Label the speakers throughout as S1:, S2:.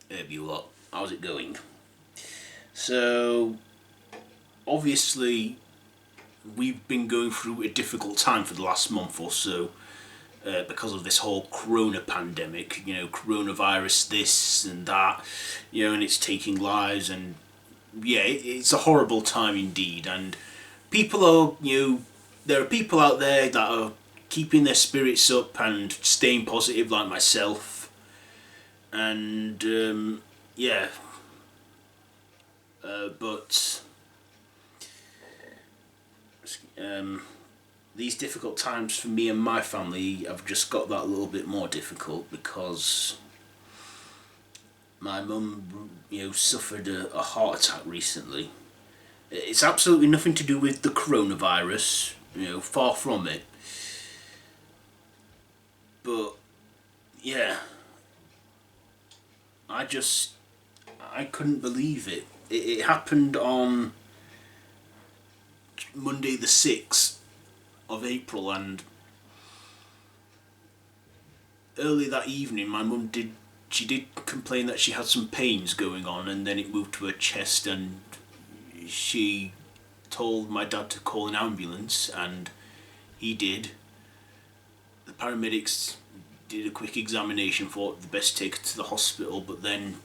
S1: Hey, you lot. How's it going? So, obviously, we've been going through a difficult time for the last month or so because of this whole corona pandemic. Coronavirus, this and that, and it's taking lives. And yeah, it's a horrible time indeed. And people are, there are people out there that are keeping their spirits up and staying positive, like myself. And yeah, but um, these difficult times for me and my family have just got that little bit more difficult because my mum, suffered a heart attack recently. It's absolutely nothing to do with the coronavirus, far from it. But yeah, I just I couldn't believe it. It happened on Monday the 6th of April, and early that evening my mum did complain that she had some pains going on, and then it moved to her chest, and she told my dad to call an ambulance, and he did. The paramedics did a quick examination, thought the best to take her to the hospital, but then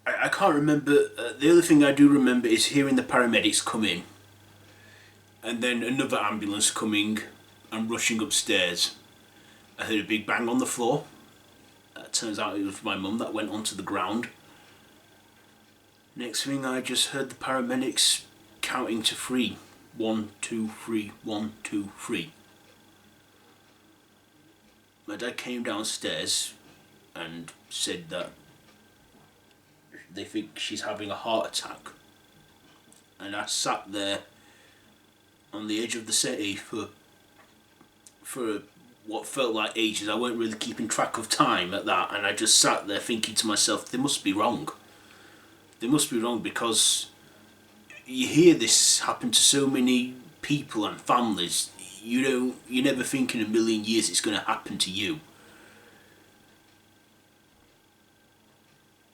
S1: I can't remember. The other thing I do remember is hearing the paramedics come in, and then another ambulance coming and rushing upstairs. I heard a big bang on the floor. It turns out it was my mum that went onto the ground. Next thing, I just heard the paramedics counting to three. 1, 2, 3, 1, 2, 3. My dad came downstairs and said that they think she's having a heart attack. And I sat there on the edge of the settee for what felt like ages. I weren't really keeping track of time at that, and I just sat there thinking to myself, they must be wrong. They must be wrong, because you hear this happen to so many people and families. You never think in a million years it's going to happen to you.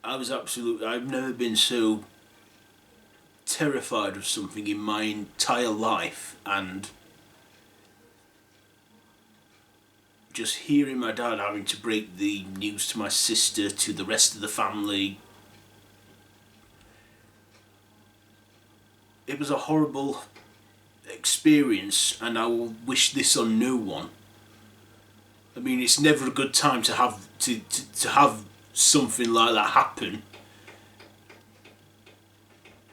S1: I've never been so terrified of something in my entire life, and just hearing my dad having to break the news to my sister, to the rest of the family, it was a horrible experience, and I will wish this on no one. I mean, it's never a good time to have something like that happen,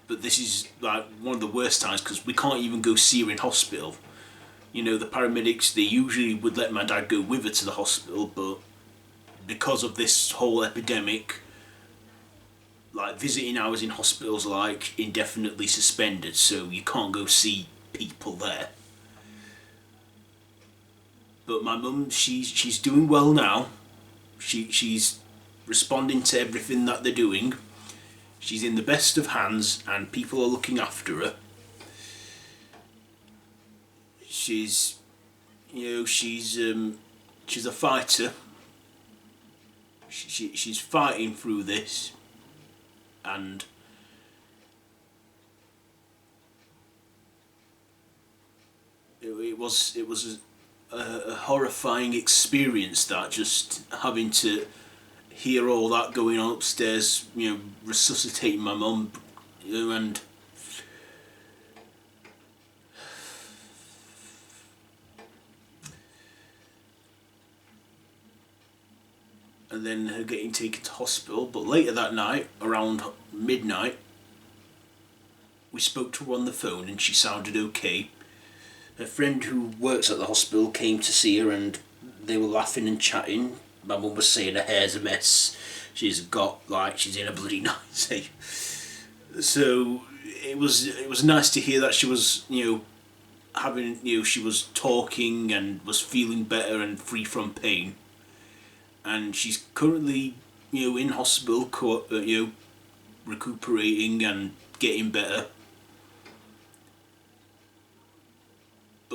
S1: but this is like one of the worst times because we can't even go see her in hospital. The paramedics, they usually would let my dad go with her to the hospital, but because of this whole epidemic, like visiting hours in hospitals are like indefinitely suspended, so you can't go see people there. But my mum, she's doing well now. She's responding to everything that they're doing. She's in the best of hands, and people are looking after her. She's, she's a fighter. She's fighting through this, and it was a horrifying experience, that just having to hear all that going on upstairs, resuscitating my mum, and then her getting taken to hospital. But later that night, around midnight, we spoke to her on the phone and she sounded okay. Her friend who works at the hospital came to see her, and they were laughing and chatting. My mum was saying her hair's a mess. She's in a bloody nightie. So it was nice to hear that she was, having, she was talking and was feeling better and free from pain. And she's currently, in hospital, recuperating and getting better.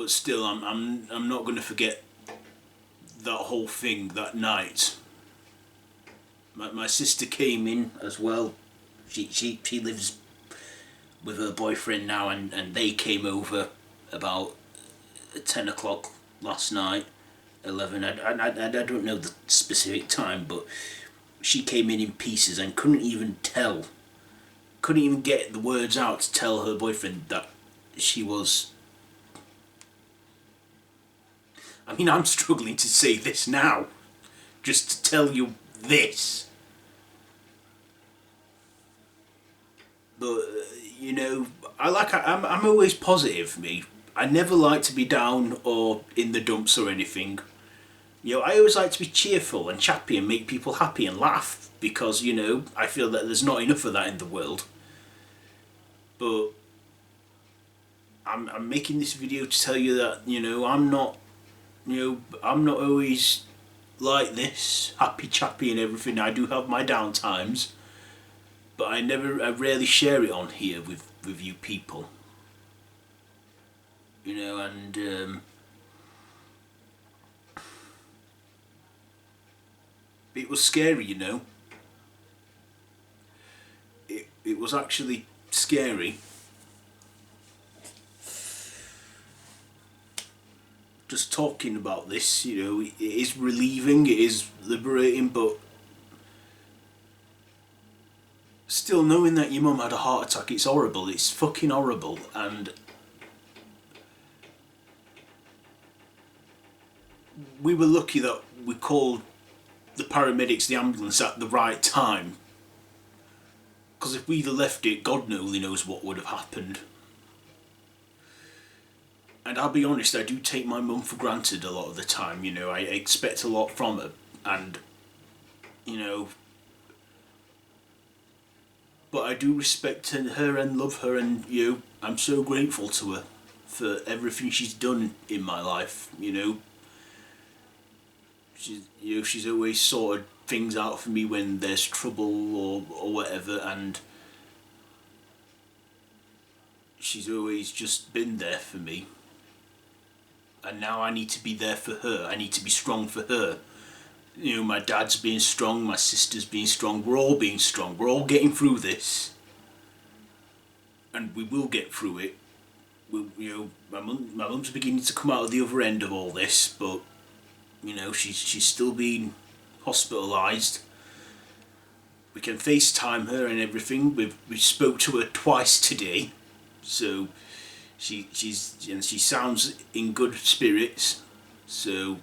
S1: but still, I'm not going to forget that whole thing that night. My sister came in as well. She lives with her boyfriend now, and they came over about 10 o'clock last night, 11. I don't know the specific time, but she came in pieces and couldn't even get the words out to tell her boyfriend that she was... I mean, I'm struggling to say this now, just to tell you this. But, you know, I'm always positive, me. I never like to be down or in the dumps or anything. You know, I always like to be cheerful and chappy and make people happy and laugh, because, you know, I feel that there's not enough of that in the world. But I'm making this video to tell you that, you know, I'm not always like this, happy chappy and everything. I do have my down times, but I rarely share it on here with you people. You know, and it was scary, you know. It was actually scary. Just talking about this, you know, it is relieving, it is liberating, but still, knowing that your mum had a heart attack, it's horrible. It's fucking horrible. And we were lucky that we called the paramedics, the ambulance, at the right time. Because if we'd have left it, God only knows what would have happened. And I'll be honest, I do take my mum for granted a lot of the time, you know. I expect a lot from her, and, you know, but I do respect her and love her, and, you know, I'm so grateful to her for everything she's done in my life, you know. She's always sorted things out for me when there's trouble or whatever, and she's always just been there for me. And now I need to be there for her. I need to be strong for her. You know, my dad's being strong, my sister's being strong, we're all being strong, we're all getting through this. And we will get through it. You know, my mum's beginning to come out of the other end of all this, but, you know, she's still being hospitalised. We can FaceTime her and everything. We spoke to her twice today, so she sounds in good spirits. So,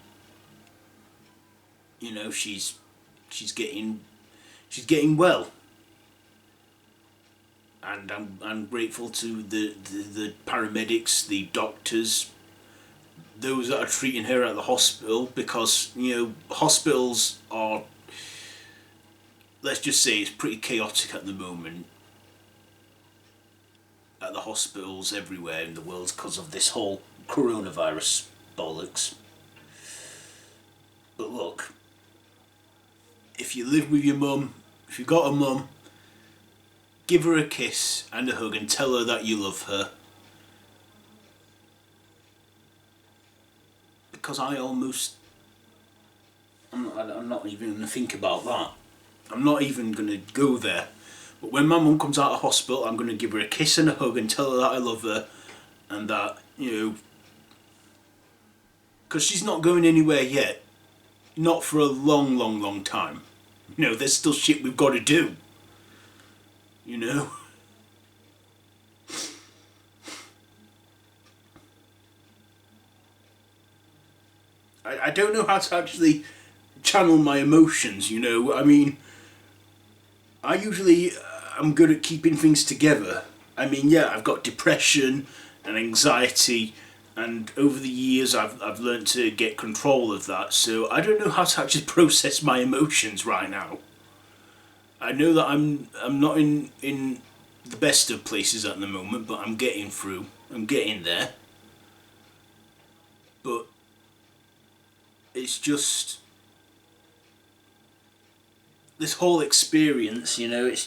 S1: you know, she's getting well, and I'm grateful to the paramedics, the doctors, those that are treating her at the hospital, because, you know, hospitals are, let's just say, it's pretty chaotic at the moment at the hospitals everywhere in the world because of this whole coronavirus bollocks. But look, if you live with your mum, if you've got a mum, give her a kiss and a hug and tell her that you love her. Because I'm not even going to think about that. I'm not even going to go there. But when my mum comes out of hospital, I'm going to give her a kiss and a hug and tell her that I love her, and that, you know, because she's not going anywhere yet. Not for a long, long, long time. You know, there's still shit we've got to do. You know? I don't know how to actually channel my emotions, you know? I mean, I usually am good at keeping things together. I mean, yeah, I've got depression and anxiety, and over the years I've learned to get control of that, so I don't know how to actually process my emotions right now. I know that I'm not in the best of places at the moment, but I'm getting through. I'm getting there. But it's just this whole experience, you know, it's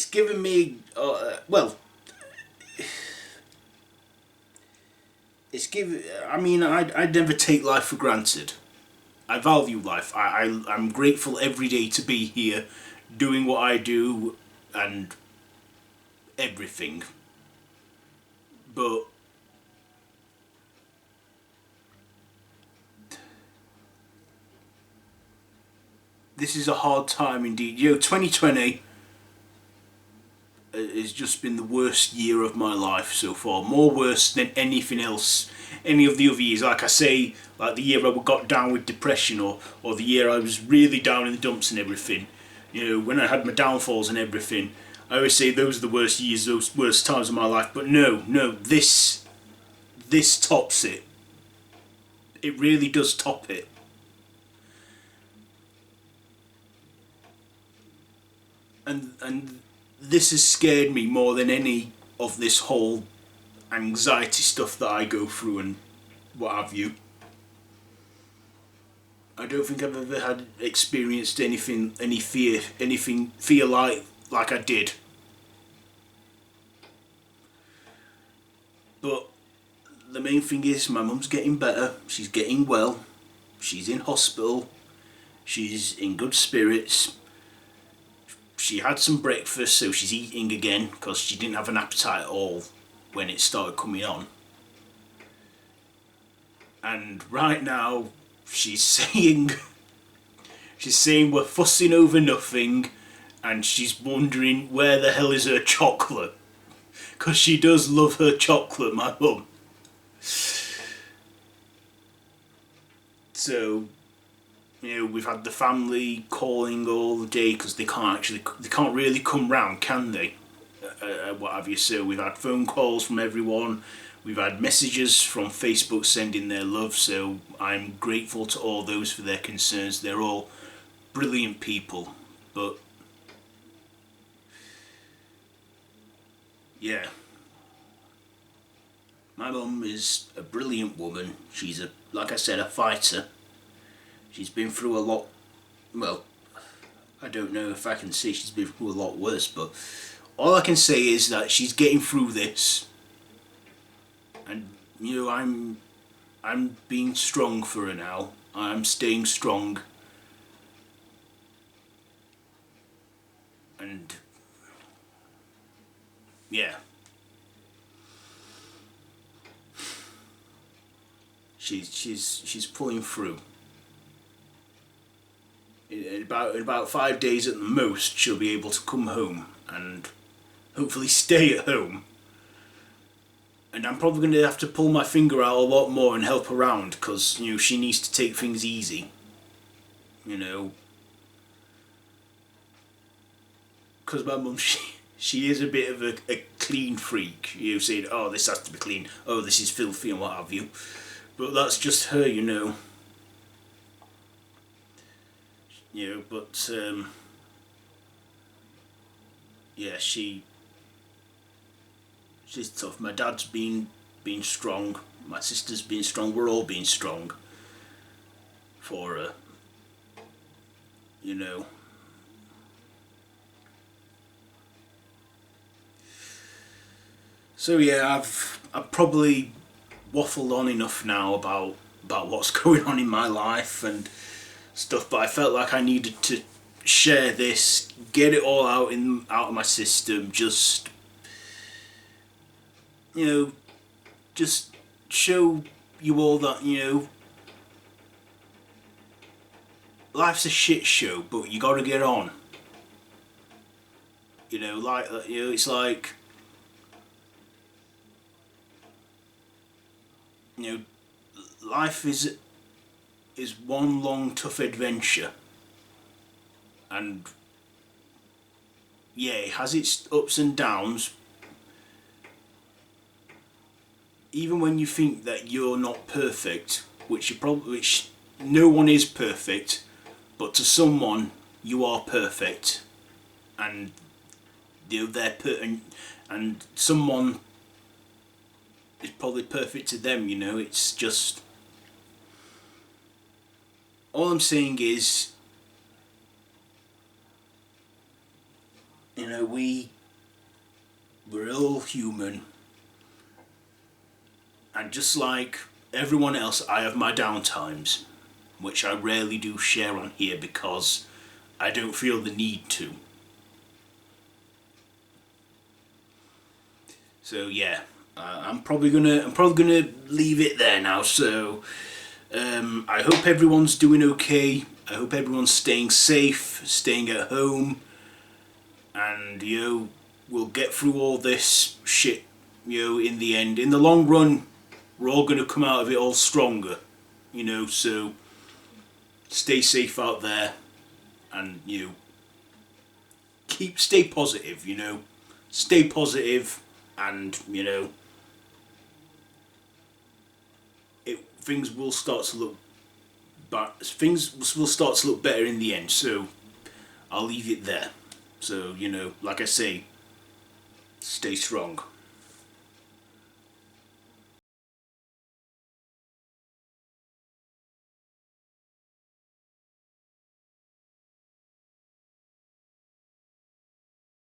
S1: given me, well, I never take life for granted. I value life. I'm grateful every day to be here, doing what I do, and everything. But this is a hard time indeed. 2020 has just been the worst year of my life so far. More worse than anything else, any of the other years. Like I say, like the year I got down with depression, or the year I was really down in the dumps and everything. When I had my downfalls and everything. I always say those are the worst years, those worst times of my life. But no, this tops it. It really does top it. And this has scared me more than any of this whole anxiety stuff that I go through and what have you. I don't think I've ever had experienced any fear like I did. But the main thing is my mum's getting better. She's getting well. She's in hospital. She's in good spirits. She had some breakfast, so she's eating again because she didn't have an appetite at all when it started coming on. And right now, she's saying we're fussing over nothing, and she's wondering where the hell is her chocolate, because she does love her chocolate, my mum. So, we've had the family calling all the day because they can't really come round, can they? What have you? So we've had phone calls from everyone. We've had messages from Facebook sending their love. So I'm grateful to all those for their concerns. They're all brilliant people. But yeah, my mum is a brilliant woman. She's like I said, a fighter. She's been through a lot. Well, I don't know if I can say she's been through a lot worse, but all I can say is that she's getting through this, and I'm being strong for her now. I'm staying strong, and yeah, she's pulling through. In about 5 days at the most, she'll be able to come home and hopefully stay at home. And I'm probably going to have to pull my finger out a lot more and help around because she needs to take things easy. Because my mum, she is a bit of a clean freak. Saying, oh, this has to be clean. Oh, this is filthy and what have you. But that's just her. But yeah, she's tough. My dad's been strong. My sister's been strong. We're all being strong for her. So yeah, I've probably waffled on enough now about what's going on in my life and stuff, but I felt like I needed to share this, get it all out of my system, just just show you all that life's a shit show, but you got to get on. It's like life is one long tough adventure, and yeah, it has its ups and downs. Even when you think that you're not perfect, which no one is perfect, but to someone you are perfect, and and someone is probably perfect to them. It's just, all I'm saying is, we're all human, And just like everyone else, I have my downtimes, which I rarely do share on here because I don't feel the need to. So yeah, I'm probably gonna leave it there now. So I hope everyone's doing okay. I hope everyone's staying safe, staying at home, and we'll get through all this shit. In the end, in the long run, we're all gonna come out of it all stronger. So stay safe out there, and stay positive. Stay positive, and things will start to look. But things will start to look better in the end. So I'll leave it there. So like I say, stay strong.